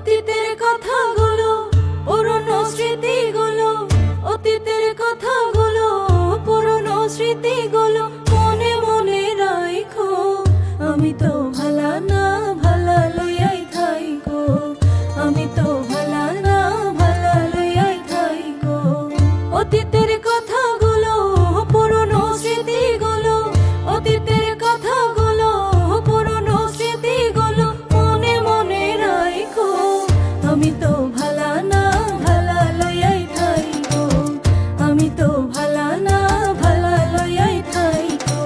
অতীতের কথাগুলো, পুরনো স্মৃতিগুলো, অতীতের কথাগুলো, পুরনো স্মৃতিগুলো মনে মনে রাখো। আমি তো ভালা না ভালা লইয়াই থাইকো, আমি তো ভালা না ভালা লইয়াই থাইকো। অতীতের কথাগুলো, পুরনো স্মৃতিগুলো, অতীতের কথাগুলো, পুরনো স্মৃতিগুলো মনে মনে রাখো। আমি তো ভালা না ভালা লইয়াই থাইকো, আমি তো ভালা না ভালা লইয়াই থাইকো।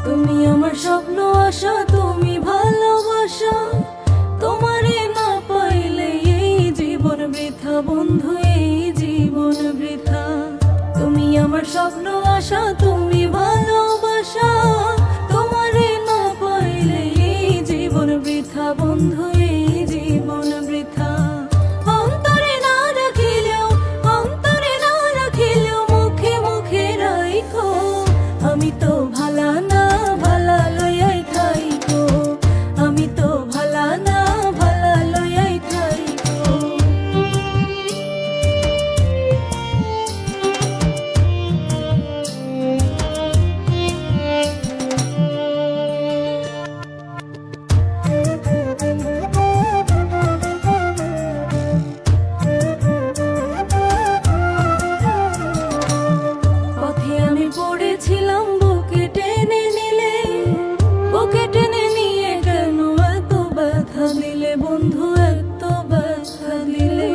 তুমি আমার স্বপ্ন আশা, তুমি ভালোবাসা, তোমারে না পাইলে এই জীবন বৃথা বন্ধু, এই জীবন বৃথা। তুমি আমার স্বপ্ন আশা, তুমি ভালোবাসা, তোমারে না পাইলে এই জীবন বৃথা বন্ধু, এই জীবন বৃথা। অন্তরে না রাখিলেও, অন্তরে না রাখিলেও মুখে মুখে রাখো। আমি তো ভালা না ভালা লইয়াই থাইকো, আমি তো ভালা না ভালা লইয়াই থাইকো। পথে আমি পড়েছিলাম, বুকে টেনে নিলে, বুকে টেনে নিয়ে কেন এত ব্যথা দিলে বন্ধু, এত ব্যথা দিলে।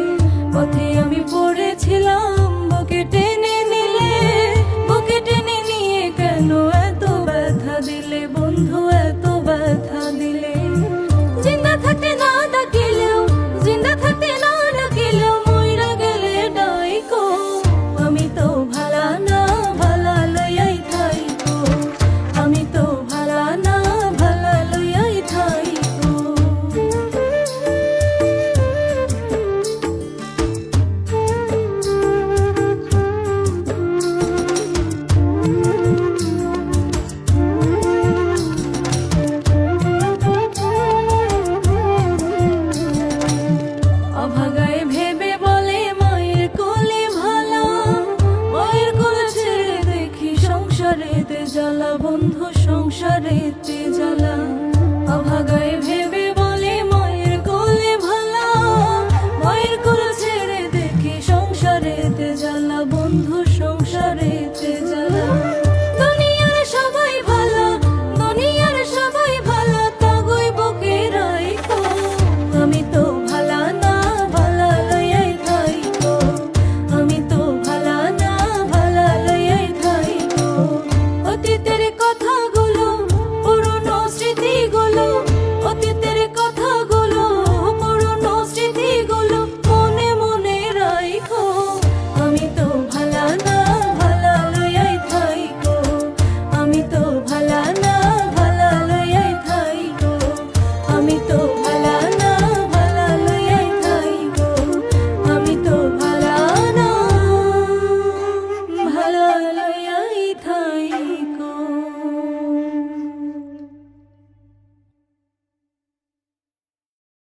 পথে আমি পড়েছিলাম, বুকে টেনে নিলে, বুকে টেনে নিয়ে কেন এত ব্যথা দিলে বন্ধু, এত ব্যথা দিলে। জিন্দা থাকতে না ডাকিলেও, জিন্দা থাকতে না ডাকিলেও মইরা গেলে ডাইকো। আমি তো ভালা না ভালা লইয়াই থাইকো, আমি তো ভালা না ভালা লইয়াই থাইকো। অভাগায় ভেবে বলে মায়ের কোলে ভালা, মায়ের কোলে ছেড়ে দেখি সংসারেতে জ্বালা বন্ধু, সংসারেতে জ্বালা। অভাগায় ভেবে